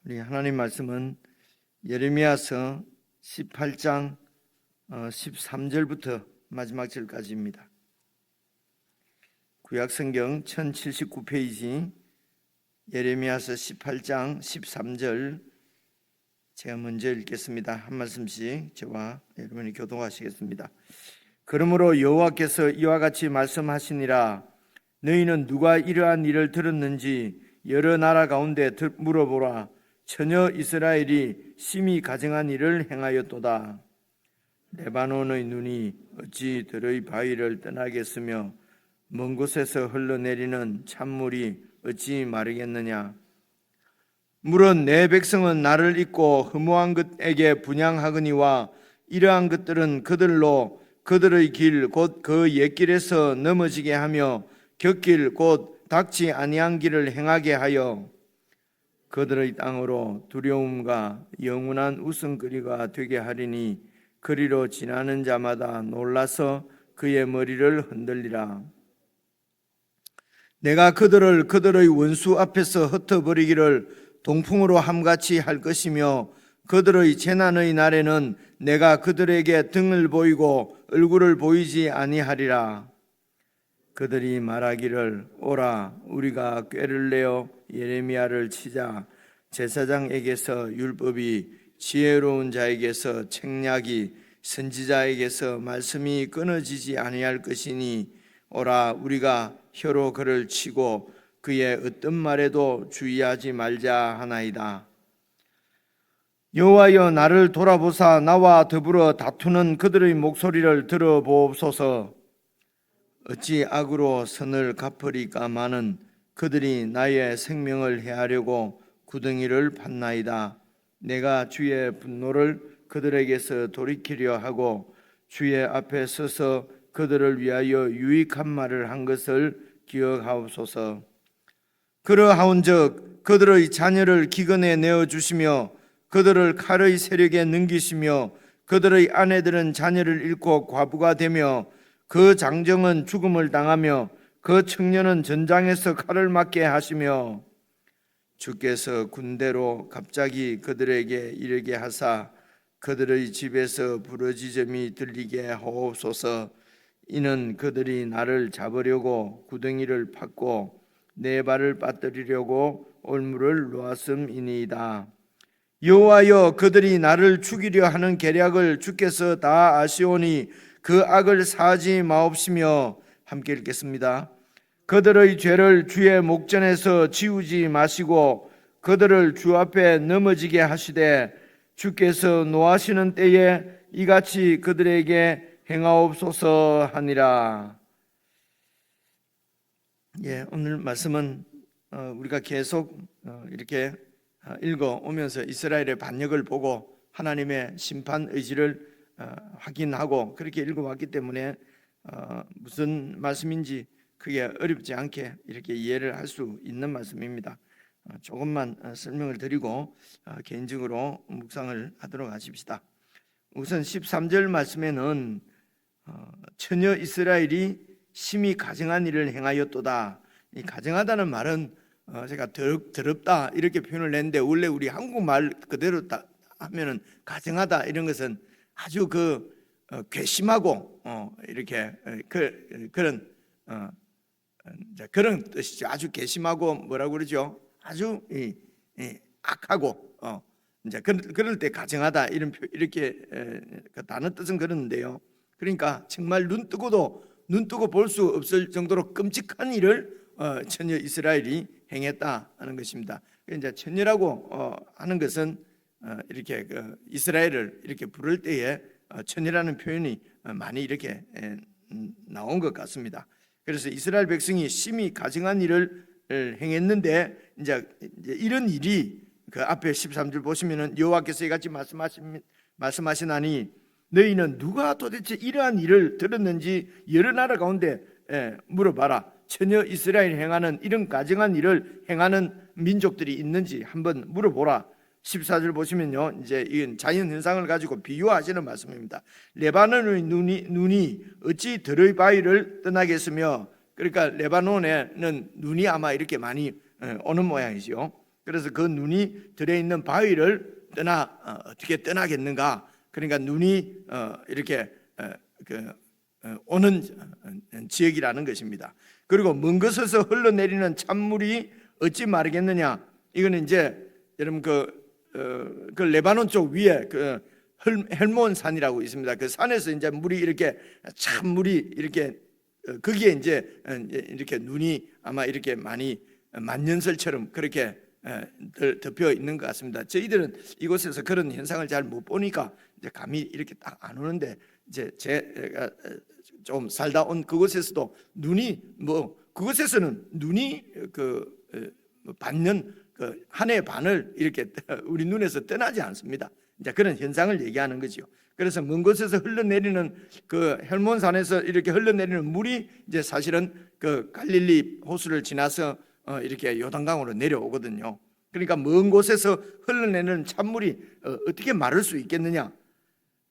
우리 하나님 말씀은 예레미야서 18장 13절부터 마지막 절까지입니다. 구약성경 1079페이지 예레미야서 18장 13절 제가 먼저 읽겠습니다. 한 말씀씩 저와 여러분이 교독하시겠습니다. 그러므로 여호와께서 이와 같이 말씀하시니라. 너희는 누가 이러한 일을 들었는지 여러 나라 가운데 물어보라. 처녀 이스라엘이 심히 가증한 일을 행하였도다. 레바논의 눈이 어찌 들의 바위를 떠나겠으며 먼 곳에서 흘러내리는 찬물이 어찌 마르겠느냐. 물은 내 백성은 나를 잊고 허무한 것에게 분향하거니와 이러한 것들은 그들로 그들의 길 곧 그 옛길에서 넘어지게 하며 곁길 곧 닥치 아니한 길을 행하게 하여 그들의 땅으로 두려움과 영원한 웃음거리가 되게 하리니 그리로 지나는 자마다 놀라서 그의 머리를 흔들리라. 내가 그들의 원수 앞에서 흩어버리기를 동풍으로 함같이 할 것이며 그들의 재난의 날에는 내가 그들에게 등을 보이고 얼굴을 보이지 아니하리라. 그들이 말하기를 오라 우리가 꾀를 내어 예레미야를 치자. 제사장에게서 율법이 지혜로운 자에게서 책략이 선지자에게서 말씀이 끊어지지 아니할 것이니 오라 우리가 혀로 그를 치고 그의 어떤 말에도 주의하지 말자 하나이다. 여호와여 나를 돌아보사 나와 더불어 다투는 그들의 목소리를 들어보옵소서. 어찌 악으로 선을 갚으리까마는 그들이 나의 생명을 해하려고 구덩이를 팠나이다. 내가 주의 분노를 그들에게서 돌이키려 하고 주의 앞에 서서 그들을 위하여 유익한 말을 한 것을 기억하옵소서. 그러하온즉 그들의 자녀를 기근에 내어주시며 그들을 칼의 세력에 넘기시며 그들의 아내들은 자녀를 잃고 과부가 되며 그 장정은 죽음을 당하며 그 청년은 전장에서 칼을 맞게 하시며 주께서 군대로 갑자기 그들에게 이르게 하사 그들의 집에서 부르짖음이 들리게 하옵소서. 이는 그들이 나를 잡으려고 구덩이를 팠고 내 발을 빠뜨리려고 올무를 놓았음이니이다. 여호와여 그들이 나를 죽이려 하는 계략을 주께서 다 아시오니 그 악을 사하지 마옵시며. 함께 읽겠습니다. 그들의 죄를 주의 목전에서 지우지 마시고 그들을 주 앞에 넘어지게 하시되 주께서 노하시는 때에 이같이 그들에게 행하옵소서 하니라. 오늘 말씀은 우리가 계속 이렇게 읽어오면서 이스라엘의 반역을 보고 하나님의 심판 의지를 확인하고 그렇게 읽어왔기 때문에 무슨 말씀인지 크게 어렵지 않게 이렇게 이해를 할 수 있는 말씀입니다. 조금만 설명을 드리고 개인적으로 묵상을 하도록 하십시다. 우선 13절 말씀에는 처녀 이스라엘이 심히 가증한 일을 행하였도다. 이 가증하다는 말은 제가 더럽다 이렇게 표현을 했는데 원래 우리 한국말 그대로 하면은 가증하다 이런 것은 아주 괘씸하고 이렇게 그런 뜻이죠. 아주 괘씸하고 뭐라고 그러죠? 아주 악하고 이제 그럴 때 가증하다 이렇게 그 단어 뜻은 그러는데요. 그러니까 정말 눈 뜨고 볼 수 없을 정도로 끔찍한 일을 처녀 이스라엘이 행했다 하는 것입니다. 이제 처녀라고 하는 것은 이렇게 이스라엘을 이렇게 부를 때에 처녀라는 표현이 많이 이렇게 나온 것 같습니다. 그래서 이스라엘 백성이 심히 가증한 일을 행했는데 이제 이런 일이 그 앞에 13절 보시면은 여호와께서 이같이 말씀하시나니 너희는 누가 도대체 이러한 일을 들었는지 여러 나라 가운데 물어봐라. 처녀 이스라엘 행하는 이런 가증한 일을 행하는 민족들이 있는지 한번 물어보라. 14절 보시면요, 이제 이건 자연 현상을 가지고 비유하시는 말씀입니다. 레바논의 눈이 어찌 들의 바위를 떠나겠으며, 그러니까 레바논에는 눈이 아마 이렇게 많이 오는 모양이죠. 그래서 그 눈이 들어있는 바위를 어떻게 떠나겠는가? 그러니까 눈이 이렇게 오는 지역이라는 것입니다. 그리고 먼 곳에서 흘러내리는 찬물이 어찌 마르겠느냐? 이거는 이제 여러분 그 레바논 쪽 위에 그 헬몬 산이라고 있습니다. 그 산에서 이제 물이 이렇게 찬물이 이렇게 거기에 이제 이렇게 눈이 아마 이렇게 많이 만년설처럼 그렇게 덮여 있는 것 같습니다. 저희들은 이곳에서 그런 현상을 잘 못 보니까 이제 감이 이렇게 딱 안 오는데, 이제 제가 좀 살다 온 그곳에서도 눈이 그곳에서는 눈이 반년 한 해 반을 이렇게 우리 눈에서 떠나지 않습니다. 이제 그런 현상을 얘기하는 거죠. 그래서 먼 곳에서 흘러내리는 그 헬몬산에서 이렇게 흘러내리는 물이 이제 사실은 그 갈릴리 호수를 지나서 이렇게 요단강으로 내려오거든요. 그러니까 먼 곳에서 흘러내리는 찬물이 어떻게 마를 수 있겠느냐?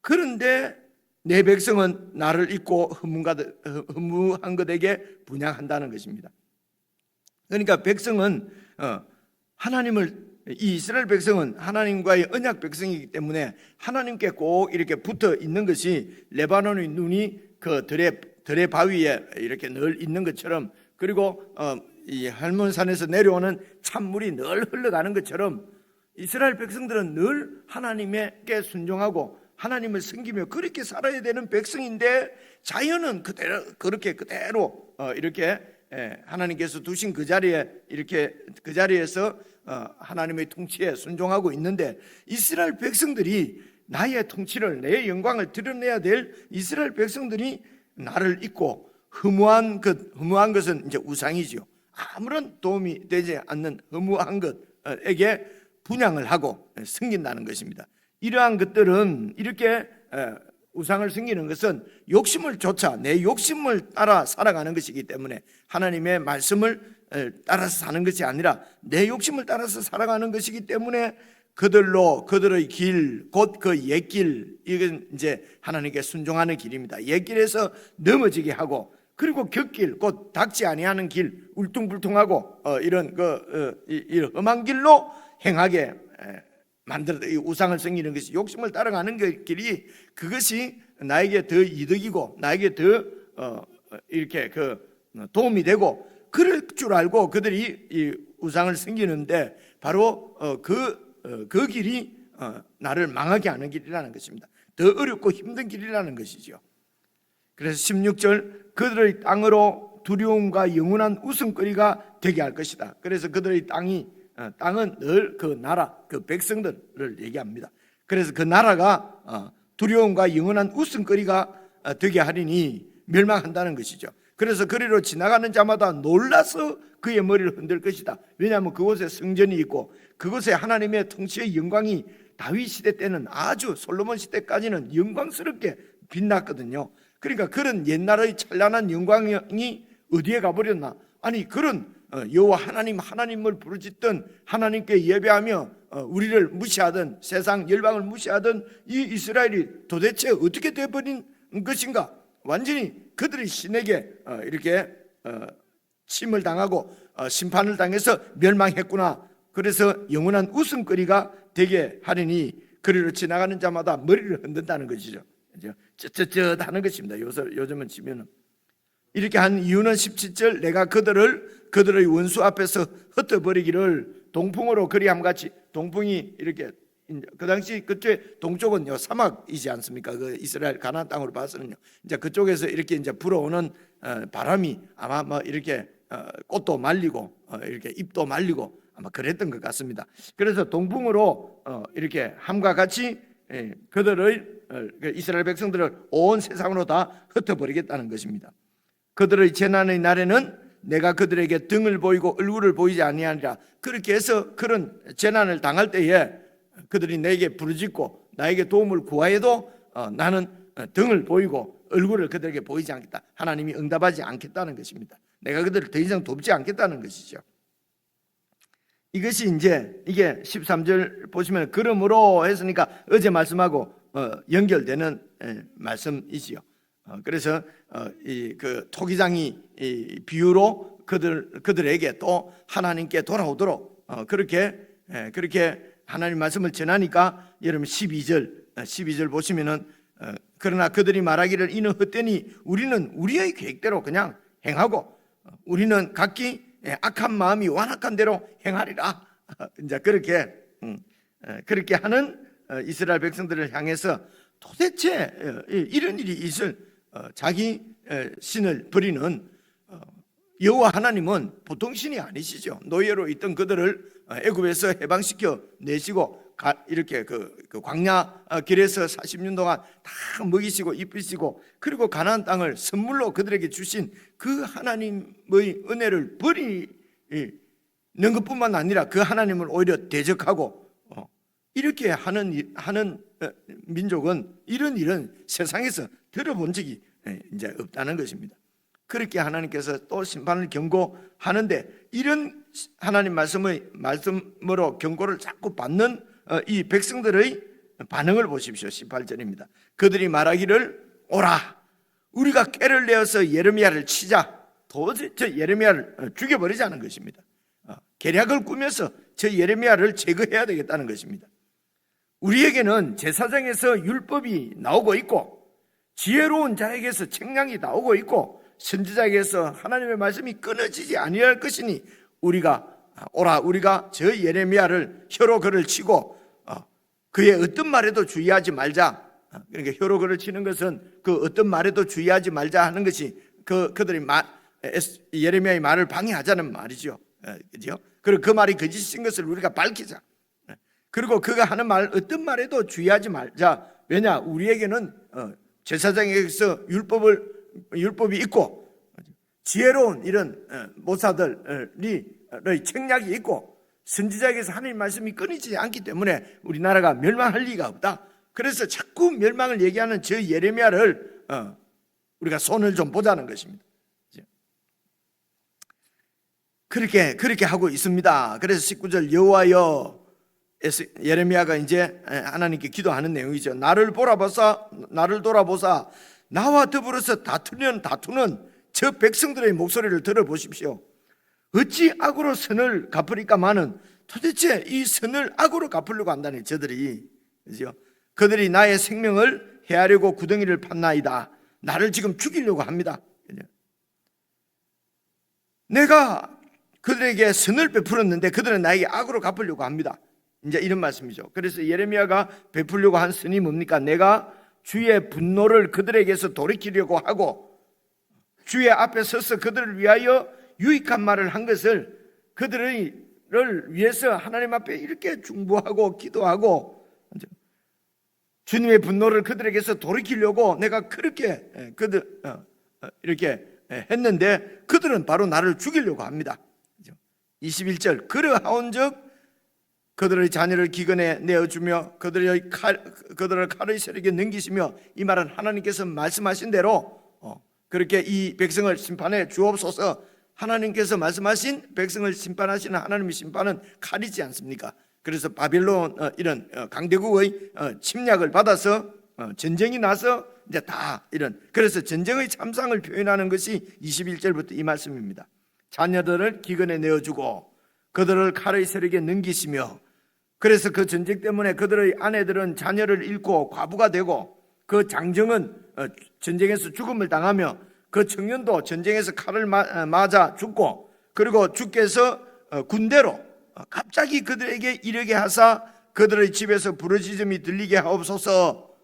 그런데 내 백성은 나를 잊고 허무한 것에게 분향한다는 것입니다. 그러니까 백성은 이 이스라엘 백성은 하나님과의 언약 백성이기 때문에 하나님께 꼭 이렇게 붙어 있는 것이 레바논의 눈이 그 들의 바위에 이렇게 늘 있는 것처럼, 그리고 이 헬몬산에서 내려오는 찬물이 늘 흘러가는 것처럼 이스라엘 백성들은 늘 하나님께 순종하고 하나님을 섬기며 그렇게 살아야 되는 백성인데, 자연은 그대로 이렇게 하나님께서 두신 그 자리에서 하나님의 통치에 순종하고 있는데, 이스라엘 백성들이 나의 통치를, 내 영광을 드러내야 될 이스라엘 백성들이 나를 잊고 허무한 것은 이제 우상이지요. 아무런 도움이 되지 않는 허무한 것에게 분향을 하고 섬긴다는 것입니다. 이러한 것들은, 이렇게 우상을 섬기는 것은 욕심을 쫓아 내 욕심을 따라 살아가는 것이기 때문에, 하나님의 말씀을 따라서 사는 것이 아니라 내 욕심을 따라서 살아가는 것이기 때문에, 그들의 길, 곧 그 옛길, 이건 이제 하나님께 순종하는 길입니다. 옛길에서 넘어지게 하고, 그리고 곁길, 곧 닥지 아니하는 길, 울퉁불퉁하고 이런 험한 길로 행하게 만들어, 우상을 섬기는 것이, 욕심을 따라가는 길이, 그것이 나에게 더 이득이고 나에게 더 이렇게 도움이 되고, 그럴 줄 알고 그들이 이 우상을 섬기는데, 바로 그 길이 나를 망하게 하는 길이라는 것입니다. 더 어렵고 힘든 길이라는 것이죠. 그래서 16절, 그들의 땅으로 두려움과 영원한 웃음거리가 되게 할 것이다. 그래서 그들의 땅은 늘 그 나라, 그 백성들을 얘기합니다. 그래서 그 나라가 두려움과 영원한 웃음거리가 되게 하리니 멸망한다는 것이죠. 그래서 거리로 지나가는 자마다 놀라서 그의 머리를 흔들 것이다. 왜냐하면 그곳에 성전이 있고, 그곳에 하나님의 통치의 영광이 다윗 시대 때는, 아주 솔로몬 시대까지는 영광스럽게 빛났거든요. 그러니까 그런 옛날의 찬란한 영광이 어디에 가버렸나? 아니, 그런 여호와 하나님을 부르짖던, 하나님께 예배하며 우리를 무시하던, 세상 열방을 무시하던 이 이스라엘이 도대체 어떻게 되어버린 것인가? 완전히 그들의 신에게 이렇게 침을 당하고 심판을 당해서 멸망했구나. 그래서 영원한 웃음거리가 되게 하리니 거리로 지나가는 자마다 머리를 흔든다는 것이죠. 쩌쩌쩌하는 것입니다. 요즘은 치면은. 이렇게 한 이유는 17절, 내가 그들의 원수 앞에서 흩어버리기를 동풍으로 그리함같이. 동풍이 이렇게, 그 당시 그때 동쪽은 사막이지 않습니까? 그 이스라엘 가나안 땅으로 봐서는요. 이제 그쪽에서 이렇게 이제 불어오는 바람이 아마 뭐 이렇게 꽃도 말리고 이렇게 잎도 말리고 아마 그랬던 것 같습니다. 그래서 동풍으로 이렇게 함과 같이 그들의 이스라엘 백성들을 온 세상으로 다 흩어버리겠다는 것입니다. 그들의 재난의 날에는 내가 그들에게 등을 보이고 얼굴을 보이지 아니하리라. 그렇게 해서 그런 재난을 당할 때에 그들이 내게 부르짖고 나에게 도움을 구하여도 나는 등을 보이고 얼굴을 그들에게 보이지 않겠다. 하나님이 응답하지 않겠다는 것입니다. 내가 그들을 더 이상 돕지 않겠다는 것이죠. 이것이 이제 이게 13절 보시면, 그러므로 했으니까 어제 말씀하고 연결되는 말씀이지요. 그래서 그 토기장이 비유로 그들에게 또 하나님께 돌아오도록 그렇게 하나님 말씀을 전하니까 여러분 12절 보시면은 그러나 그들이 말하기를 이는 헛되니 우리는 우리의 계획대로 그냥 행하고 우리는 각기 악한 마음이 완악한 대로 행하리라. 이제 그렇게 하는 이스라엘 백성들을 향해서 도대체 이런 일이 있을 자기 신을 버리는 여호와 하나님은 보통 신이 아니시죠. 노예로 있던 그들을 애굽에서 해방시켜 내시고 이렇게 그 광야 길에서 40년 동안 다 먹이시고 입히시고 그리고 가나안 땅을 선물로 그들에게 주신 그 하나님의 은혜를 버리는 것뿐만 아니라 그 하나님을 오히려 대적하고 이렇게 하는 민족은 이런 일은 세상에서 들어본 적이 이제 없다는 것입니다. 그렇게 하나님께서 또 심판을 경고하는데 이런 하나님 말씀으로 경고를 자꾸 받는 이 백성들의 반응을 보십시오. 18절입니다. 그들이 말하기를 오라 우리가 꾀를 내어서 예레미야를 치자. 도대체 예레미야를 죽여버리자는 것입니다. 계략을 꾸며서 저 예레미야를 제거해야 되겠다는 것입니다. 우리에게는 제사장에서 율법이 나오고 있고 지혜로운 자에게서 책량이 나오고 있고 선지자에게서 하나님의 말씀이 끊어지지 아니할 것이니 우리가 저 예레미야를 혀로 그를 치고 그의 어떤 말에도 주의하지 말자. 그러니까 혀로 그를 치는 것은 그 어떤 말에도 주의하지 말자 하는 것이 그들이 예레미야의 말을 방해하자는 말이죠. 그죠? 그리고 그 말이 거짓인 것을 우리가 밝히자. 그리고 그가 하는 말 어떤 말에도 주의하지 말자. 왜냐? 우리에게는 제사장에게서 율법이 있고 지혜로운 이런 모사들의 책략이 있고 선지자에게서 하나님 말씀이 끊이지 않기 때문에 우리나라가 멸망할 리가 없다. 그래서 자꾸 멸망을 얘기하는 저 예레미야를 우리가 손을 좀 보자는 것입니다. 그렇게 하고 있습니다. 그래서 19절 여호와여 예레미야가 이제 하나님께 기도하는 내용이죠. 나를 돌아보사 나와 더불어서 다투는 저 백성들의 목소리를 들어보십시오. 어찌 악으로 선을 갚으리까마는 도대체 이 선을 악으로 갚으려고 한다니 저들이 그죠? 그들이 나의 생명을 해하려고 구덩이를 팠나이다. 나를 지금 죽이려고 합니다. 내가 그들에게 선을 베풀었는데 그들은 나에게 악으로 갚으려고 합니다. 이제 이런 말씀이죠. 그래서 예레미야가 베풀려고 한 선이 뭡니까? 내가 주의 분노를 그들에게서 돌이키려고 하고 주의 앞에 서서 그들을 위하여 유익한 말을 한 것을 그들을 위해서 하나님 앞에 이렇게 중보하고 기도하고 주님의 분노를 그들에게서 돌이키려고 내가 그렇게 이렇게 했는데 그들은 바로 나를 죽이려고 합니다. 21절 그러하온즉 그들의 자녀를 기근에 내어주며 그들을 칼의 세력에 넘기시며 이 말은 하나님께서 말씀하신 대로 그렇게 이 백성을 심판해 주옵소서. 하나님께서 말씀하신 백성을 심판하시는 하나님의 심판은 칼이지 않습니까? 그래서 바빌론 이런 강대국의 침략을 받아서 전쟁이 나서 이제 다 이런 그래서 전쟁의 참상을 표현하는 것이 21절부터 이 말씀입니다. 자녀들을 기근에 내어주고 그들을 칼의 세력에 넘기시며 그래서 그 전쟁 때문에 그들의 아내들은 자녀를 잃고 과부가 되고 그 장정은 전쟁에서 죽음을 당하며 그 청년도 전쟁에서 칼을 맞아 죽고 그리고 주께서 군대로 갑자기 그들에게 이르게 하사 그들의 집에서 부르짖음이 들리게 하옵소서.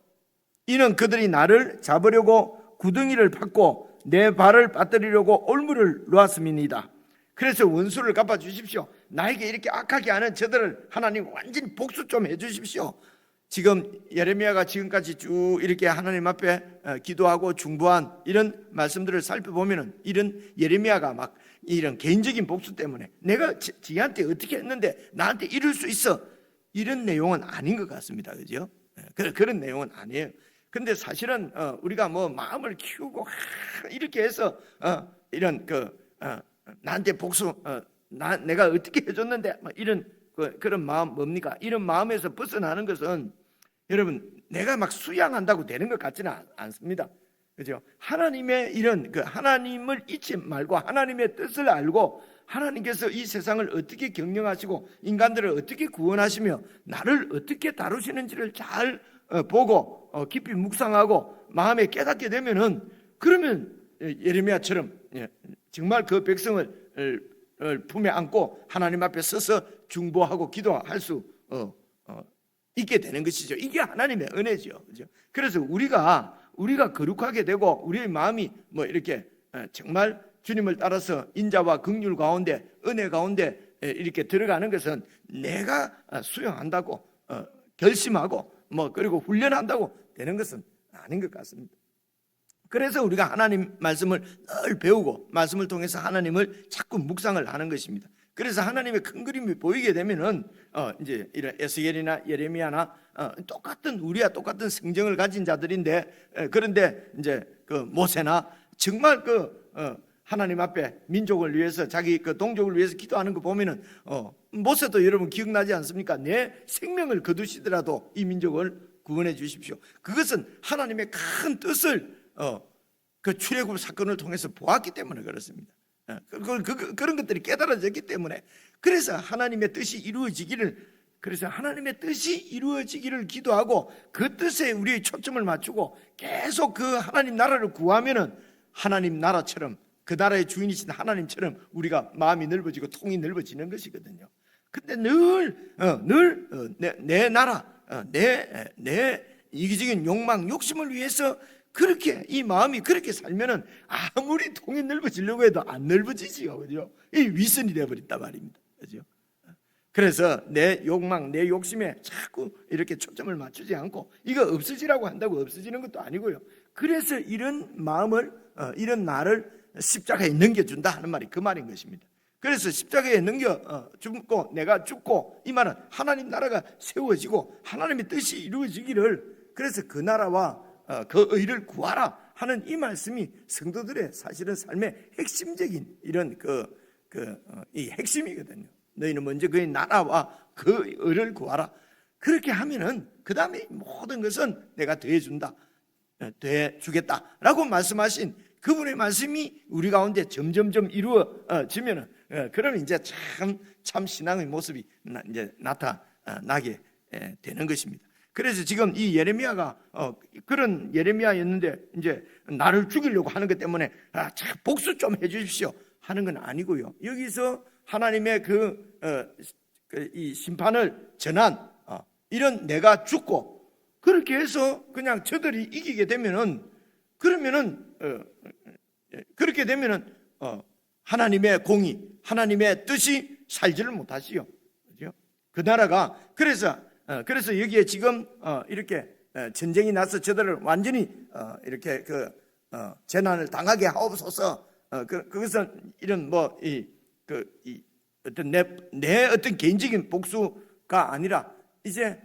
이는 그들이 나를 잡으려고 구덩이를 팠고 내 발을 빠뜨리려고 올무를 놓았음이니이다. 그래서 원수를 갚아주십시오. 나에게 이렇게 악하게 하는 저들을 하나님 완전히 복수 좀 해주십시오. 지금 예레미야가 지금까지 쭉 이렇게 하나님 앞에 기도하고 중보한 이런 말씀들을 살펴보면은 이런 예레미야가 막 이런 개인적인 복수 때문에 내가 지한테 어떻게 했는데 나한테 이럴 수 있어 이런 내용은 아닌 것 같습니다. 그죠? 그런 내용은 아니에요. 근데 사실은 우리가 뭐 마음을 키우고 이렇게 해서 이런 나한테 복수 내가 어떻게 해줬는데 이런 그런 마음 뭡니까? 이런 마음에서 벗어나는 것은 여러분 내가 막 수양한다고 되는 것 같지는 않습니다. 그죠? 하나님의 이런 하나님을 잊지 말고 하나님의 뜻을 알고 하나님께서 이 세상을 어떻게 경영하시고 인간들을 어떻게 구원하시며 나를 어떻게 다루시는지를 잘 보고 깊이 묵상하고 마음에 깨닫게 되면은, 그러면 예레미야처럼 정말 그 백성을 품에 안고 하나님 앞에 서서 중보하고 기도할 수 있게 되는 것이죠. 이게 하나님의 은혜죠. 그죠? 그래서 우리가 거룩하게 되고 우리의 마음이 뭐 이렇게 정말 주님을 따라서 인자와 긍휼 가운데, 은혜 가운데 이렇게 들어가는 것은 내가 수용한다고 결심하고 뭐 그리고 훈련한다고 되는 것은 아닌 것 같습니다. 그래서 우리가 하나님 말씀을 늘 배우고 말씀을 통해서 하나님을 자꾸 묵상을 하는 것입니다. 그래서 하나님의 큰 그림이 보이게 되면은 이제 이런 에스겔이나 예레미야나 똑같은, 우리와 똑같은 성정을 가진 자들인데, 그런데 이제 그 모세나 정말 하나님 앞에 민족을 위해서, 자기 그 동족을 위해서 기도하는 거 보면은 모세도 여러분 기억나지 않습니까? 내 생명을 거두시더라도 이 민족을 구원해 주십시오. 그것은 하나님의 큰 뜻을 그 출애굽 사건을 통해서 보았기 때문에 그렇습니다. 그런 것들이 깨달아졌기 때문에, 그래서 하나님의 뜻이 이루어지기를, 기도하고 그 뜻에 우리의 초점을 맞추고 계속 그 하나님 나라를 구하면은 나라님 나라처럼, 그 나라의 주인이신 하나님처럼 우리가 마음이 넓어지고 통이 넓어지는 것이거든요. 근데 내 나라, 내 이기적인 욕망, 욕심을 위해서 그렇게 이 마음이 그렇게 살면은 아무리 통이 넓어지려고 해도 안 넓어지지요. 그죠? 이 위선이 되어버린단 말입니다. 그죠? 그래서 내 욕망, 내 욕심에 자꾸 이렇게 초점을 맞추지 않고, 이거 없어지라고 한다고 없어지는 것도 아니고요. 그래서 이런 마음을, 이런 나를 십자가에 넘겨준다 하는 말이 그 말인 것입니다. 그래서 십자가에 죽고 내가 죽고, 이 말은 하나님 나라가 세워지고 하나님의 뜻이 이루어지기를, 그래서 그 나라와 그 의를 구하라 하는 이 말씀이 성도들의 사실은 삶의 핵심적인 이런 이 핵심이거든요. 너희는 먼저 그의 나라와 그 의를 구하라. 그렇게 하면은 그 다음에 모든 것은 내가 더해준다, 더해주겠다라고 말씀하신 그분의 말씀이 우리 가운데 점점점 이루어지면은, 그러면 이제 참 신앙의 모습이 이제 나타나게 되는 것입니다. 그래서 지금 이 예레미야가 그런 예레미야였는데, 이제 나를 죽이려고 하는 것 때문에 복수 좀 해주십시오 하는 건 아니고요. 여기서 하나님의 이 심판을 전한 이런 내가 죽고, 그렇게 해서 그냥 저들이 이기게 되면은, 그렇게 되면은 하나님의 공의, 하나님의 뜻이 살지를 못하시요. 그죠? 그 나라가 그래서 여기에 지금 이렇게 전쟁이 나서 저들을 완전히 이렇게 재난을 당하게 하옵소서. 그것은 이런 어떤 내 어떤 개인적인 복수가 아니라, 이제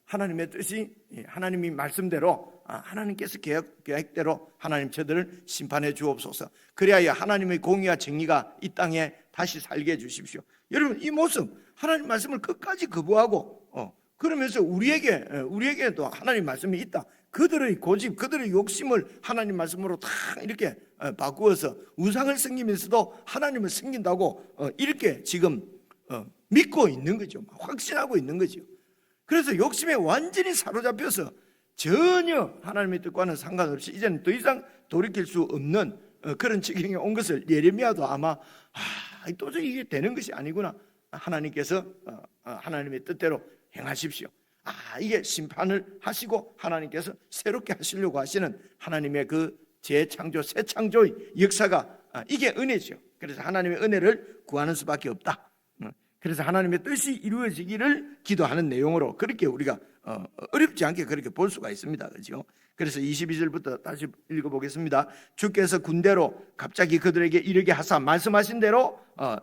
하나님의 뜻이, 하나님이 말씀대로, 하나님께서 계획대로 하나님 저들을 심판해 주옵소서. 그래야 하나님의 공의와 정의가 이 땅에 다시 살게 해 주십시오. 여러분, 이 모습, 하나님 말씀을 끝까지 거부하고 그러면서 우리에게도 하나님 말씀이 있다, 그들의 고집, 그들의 욕심을 하나님 말씀으로 다 이렇게 바꾸어서 우상을 섬기면서도 하나님을 섬긴다고 이렇게 지금 믿고 있는 거죠. 확신하고 있는 거죠. 그래서 욕심에 완전히 사로잡혀서 전혀 하나님의 뜻과는 상관없이 이제는 더 이상 돌이킬 수 없는 그런 지경에 온 것을 예레미야도 아마 도저히 이게 되는 것이 아니구나, 하나님께서 하나님의 뜻대로 행하십시오, 이게 심판을 하시고 하나님께서 새롭게 하시려고 하시는 하나님의 그 재창조, 새 창조의 역사가, 이게 은혜죠. 그래서 하나님의 은혜를 구하는 수밖에 없다. 그래서 하나님의 뜻이 이루어지기를 기도하는 내용으로 그렇게 우리가 어렵지 않게 그렇게 볼 수가 있습니다. 그렇죠? 그래서 22절부터 다시 읽어보겠습니다. 주께서 군대로 갑자기 그들에게 이르게 하사 말씀하신 대로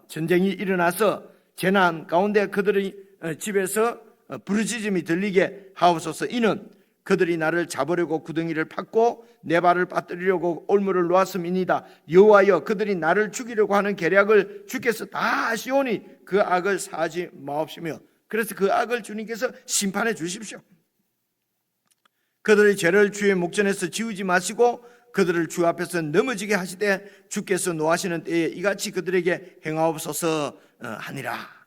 전쟁이 일어나서 재난 가운데 그들의 집에서 부르짖음이 들리게 하옵소서. 이는 그들이 나를 잡으려고 구덩이를 팠고 내 발을 빠뜨리려고 올무를 놓았음이니이다. 여호와여, 그들이 나를 죽이려고 하는 계략을 주께서 다 아시오니 그 악을 사하지 마옵시며. 그래서 그 악을 주님께서 심판해 주십시오. 그들의 죄를 주의 목전에서 지우지 마시고 그들을 주 앞에서 넘어지게 하시되 주께서 노하시는 때에 이같이 그들에게 행하옵소서 하니라.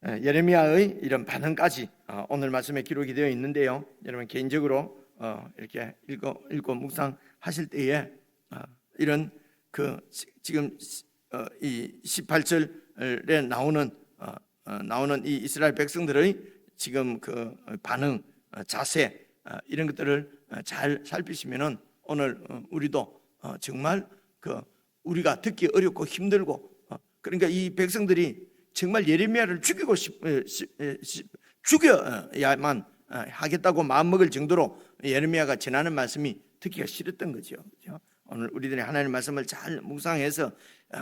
예레미야의 이런 반응까지 오늘 말씀에 기록이 되어 있는데요. 여러분 개인적으로 이렇게 읽고 묵상하실 때에 이런 지금 이 18절에 나오는 이 이스라엘 백성들의 지금 그 반응, 자세 이런 것들을 잘 살피시면은 오늘 우리도 정말 우리가 듣기 어렵고 힘들고 그러니까 이 백성들이 정말 예레미야를 죽여야만 하겠다고 마음먹을 정도로 예레미야가 전하는 말씀이 듣기가 싫었던 거죠. 그렇죠? 오늘 우리들이 하나님의 말씀을 잘 묵상해서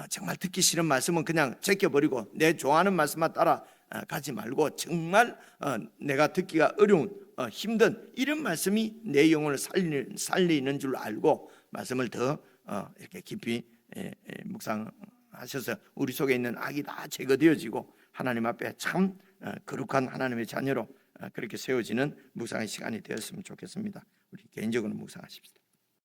정말 듣기 싫은 말씀은 그냥 제껴버리고 내 좋아하는 말씀만 따라 가지 말고 정말 내가 듣기가 어려운 힘든 이런 말씀이 내 영혼을 살리는 줄 알고 말씀을 더 이렇게 깊이 묵상하셔서 우리 속에 있는 악이 다 제거되어지고 하나님 앞에 참 거룩한 하나님의 자녀로 그렇게 세워지는 묵상의 시간이 되었으면 좋겠습니다. 우리 개인적으로 묵상하십시다.